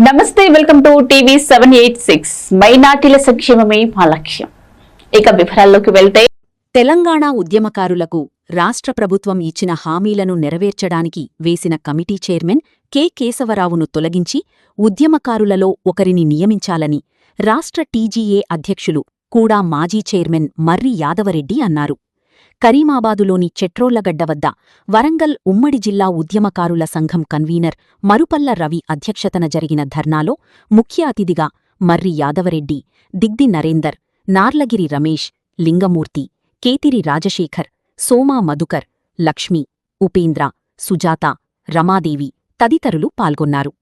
నమస్తే, welcome to TV 786. మైనార్టీల సంక్షేమమే మా లక్ష్యం. ఇక వివరాల్లోకి వెళ్తే, తెలంగాణ ఉద్యమకారులకు రాష్ట్ర ప్రభుత్వం ఇచ్చిన హామీలను నెరవేర్చడానికి వేసిన కమిటీ చైర్మన్ కె కేశవరావును తొలగించి ఉద్యమకారులలో ఒకరిని నియమించాలని రాష్ట్ర టీజీఏ అధ్యక్షులు కూడా మాజీ చైర్మన్ మర్రి యాదవరెడ్డి అన్నారు. కరీమాబాదులోని చెట్రోళ్లగడ్డ వద్ద వరంగల్ ఉమ్మడి జిల్లా ఉద్యమకారుల సంఘం కన్వీనర్ మరుపల్ల రవి అధ్యక్షతన జరిగిన ధర్నాలో ముఖ్య అతిథిగా మర్రి యాదవరెడ్డి, దిగ్ది నరేందర్, నార్లగిరి రమేష్, లింగమూర్తి, కేతిరి రాజశేఖర్, సోమా మధుకర్, లక్ష్మి, ఉపేంద్ర, సుజాత, రమాదేవి తదితరులు పాల్గొన్నారు.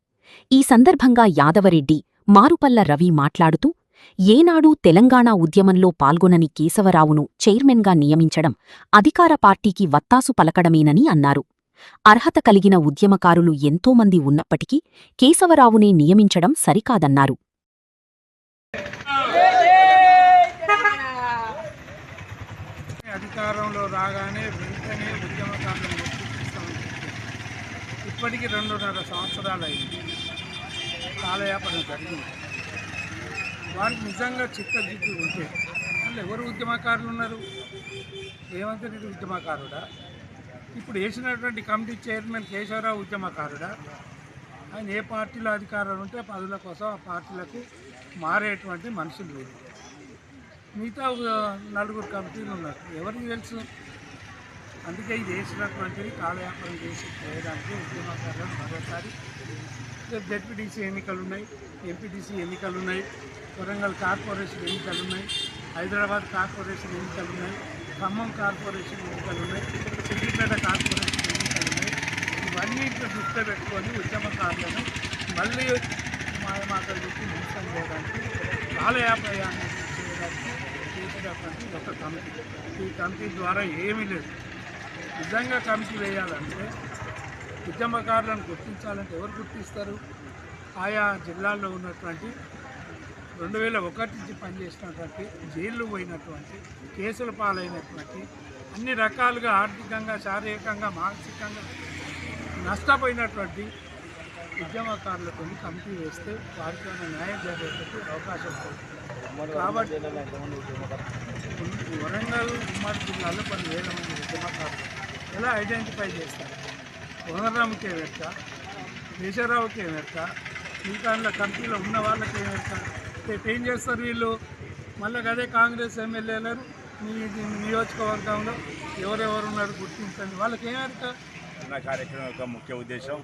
ఈ సందర్భంగా యాదవరెడ్డి, మారుపల్ల రవి మాట్లాడుతూ, ఏనాడూ తెలంగాణ ఉద్యమంలో పాల్గొనని కేశవరావును చైర్మన్గా నియమించడం అధికార పార్టీకి వత్తాసు పలకడమేనని అన్నారు. అర్హత కలిగిన ఉద్యమకారులు ఎంతోమంది ఉన్నప్పటికీ కేశవరావునే నియమించడం సరికాదన్నారు. అధికారంలో రాగానే వెంటనే ఉద్యమకారులను గుర్తిస్తామని ఇప్పటికీ 2.5 సంవత్సరాలు అయింది. కాలయాపన జరిగింది. వారికి నిజంగా చిత్తశుద్ధి ఉంటే వాళ్ళు ఎవరు ఉద్యమకారులు ఉన్నారు? రేవంత్ రెడ్డి ఉద్యమకారుడా? ఇప్పుడు వేసినటువంటి కమిటీ చైర్మన్ కేశవరావు ఉద్యమకారుడా? ఆయన ఏ పార్టీలో అధికారాలు ఉంటే పదవుల కోసం ఆ పార్టీలకు మారేటువంటి మనుషులు లేదు. మిగతా 4 కమిటీలు ఉన్నారు, ఎవరికి తెలుసు? అందుకే ఇది వేసినటువంటిది కాలయాపనం చేసి చేయడానికి ఉద్యమకారులను మరోసారి జెడ్పీటీసీ ఎన్నికలు ఉన్నాయి, ఎంపీటీసీ ఎన్నికలు ఉన్నాయి, వరంగల్ కార్పొరేషన్ ఎన్నికలు ఉన్నాయి, హైదరాబాద్ కార్పొరేషన్ ఎన్నికలు ఉన్నాయి, ఖమ్మం కార్పొరేషన్ ఎన్నికలు ఉన్నాయి, సిద్దిపేట కార్పొరేషన్ ఎన్నికలు ఉన్నాయి. ఇవన్నీ దృష్టిలో పెట్టుకొని ఉద్యమకారులను మళ్ళీ మాయమాటలు పెట్టి మోసం చేయడానికి, కాలయాపయాన్ని చేయడానికి చేసేటటువంటి ఒక కమిటీ. ఈ కమిటీ ద్వారా ఏమీ లేదు. నిజంగా కమిటీ వేయాలంటే ఉద్యమకారులను గుర్తించాలంటే ఎవరు గుర్తిస్తారు? ఆయా జిల్లాల్లో ఉన్నటువంటి 2001 నుంచి పనిచేసినటువంటి, జైళ్ళు పోయినటువంటి, కేసుల పాలైనటువంటి, అన్ని రకాలుగా ఆర్థికంగా, శారీరకంగా, మానసికంగా నష్టపోయినటువంటి ఉద్యమకారులతో కమిటీ వేస్తే వారికి న్యాయం జరిగేందుకు అవకాశం ఉంటుంది. కాబట్టి వరంగల్ ఉమ్మడి జిల్లాలో 10,000 మంది ఉద్యమకారులు ఎలా ఐడెంటిఫై చేస్తారు? కోనరాముకి ఏమెక్క, కేశవరావుకి ఏమెక్క, మిగతా కమిటీలో ఉన్న వాళ్ళకి ఏమెక్క? ఏం చేస్తారు వీళ్ళు? మళ్ళీ అదే కాంగ్రెస్ ఎమ్మెల్యేలను మీ నియోజకవర్గంలో ఎవరెవరు ఉన్నారు గుర్తించండి, వాళ్ళకి ఏమెక్క? నా కార్యక్రమం యొక్క ముఖ్య ఉద్దేశం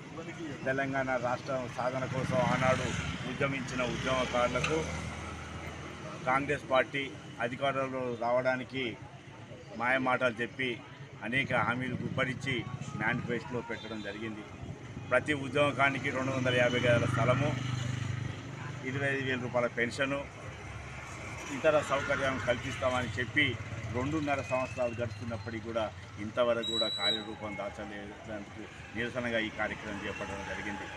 తెలంగాణ రాష్ట్ర సాధన కోసం ఆనాడు ఉద్యమించిన ఉద్యమకారులకు కాంగ్రెస్ పార్టీ అధికారంలో రావడానికి మాయమాటలు చెప్పి అనేక హామీలు గుప్పరించి మేనిఫెస్టోలో పెట్టడం జరిగింది. ప్రతి ఉద్యమకానికి 250 గజాల స్థలము, 25,000 రూపాయల పెన్షను, ఇతర సౌకర్యాలను కల్పిస్తామని చెప్పి 2.5 సంవత్సరాలు గడుస్తున్నప్పటికీ కూడా ఇంతవరకు కూడా కార్యరూపం దాచలేదందుకు నిరసనగా ఈ కార్యక్రమం చేపట్టడం జరిగింది.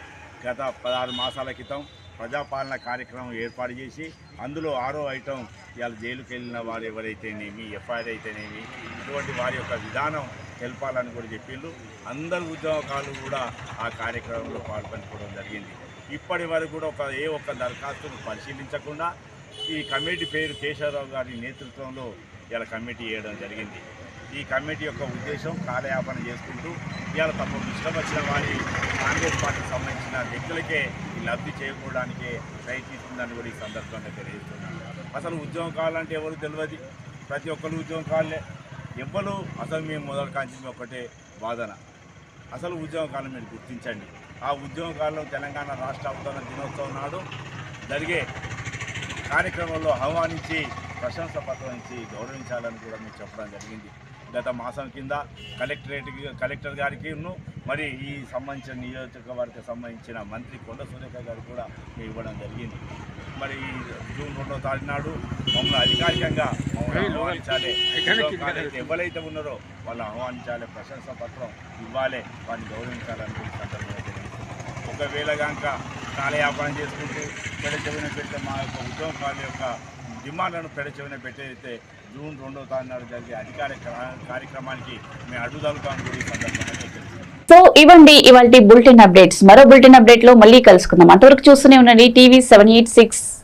గత 16 మాసాల క్రితం ప్రజాపాలన కార్యక్రమం ఏర్పాటు చేసి అందులో 6వ ఐటెం ఇవాళ జైలుకి వెళ్ళిన వారు ఎవరైతేనేమి, ఎఫ్ఐఆర్ అయితేనేమి, ఇటువంటి వారి యొక్క విధానం తెలపాలని కూడా చెప్పిండ్రు. అందరు ఉద్యమకారులు కూడా ఆ కార్యక్రమంలో పాల్పంచుకోవడం జరిగింది. ఇప్పటి వరకు కూడా ఏ ఒక్క దరఖాస్తును పరిశీలించకుండా ఈ కమిటీ పేరు కేశవరావు గారి నేతృత్వంలో ఇలా కమిటీ వేయడం జరిగింది. ఈ కమిటీ యొక్క ఉద్దేశం కాలయాపన చేసుకుంటూ ఇవాళ తమకు ఇష్టం వచ్చిన వారి కాంగ్రెస్ పార్టీకి సంబంధించిన వ్యక్తులకే ఈ లబ్ధి చేకూడడానికే ప్రయత్నిస్తుందని కూడా ఈ సందర్భంగా తెలియజేస్తున్నాను. అసలు ఉద్యమకారులు అంటే ఎవరు తెలియదు, ప్రతి ఒక్కరు ఉద్యమకారులే. ఎవ్వరు అసలు మేము మొదటి కాంచి ఒకటే వాదన, అసలు ఉద్యమకారులు మీరు గుర్తించండి. ఆ ఉద్యమకారులు తెలంగాణ రాష్ట్ర అవతరణ దినోత్సవం నాడు జరిగే కార్యక్రమంలో ఆహ్వానించి ప్రశంస పత్రం ఇచ్చి గౌరవించాలని కూడా మేము చెప్పడం జరిగింది. గత మాసం కింద కలెక్టర్ గారికి మరి ఈ సంబంధించిన నియోజకవర్గ సంబంధించిన మంత్రి కొండ సురేఖ గారికి కూడా మేము ఇవ్వడం జరిగింది. మరి జూన్ 2వ తారీఖు నాడు మమ్మల్ని అధికారికంగా ఆహ్వానించాలి, ఎవరైతే ఉన్నారో వాళ్ళు ఆహ్వానించాలి, ప్రశంసా పత్రం ఇవ్వాలి, వారిని గౌరవించాలని సందర్భంగా జరిగింది. ఒకవేళ కనుక కాలయాపన చేసుకుంటూ పెడచెవిన పెట్టే మా యొక్క ఉద్యమకారుల యొక్క డిమాండ్లను పెడచెవిన పెట్టేదైతే జూన్ 2వ తారీఖు నాడు జరిగే అధికార కార్యక్రమానికి మేము అడ్డుదలుతామని కూడా ఈ సందర్భంగా తెలుస్తుంది. సో ఇవ్వండి ఇవాల్టి బులెటిన్ అప్డేట్స్. మరో బులెటిన్ అప్డేట్ లో మళ్ళీ కలుసుకుందాం. అంతవరకు చూస్తూనే ఉండండి టీవీ 786.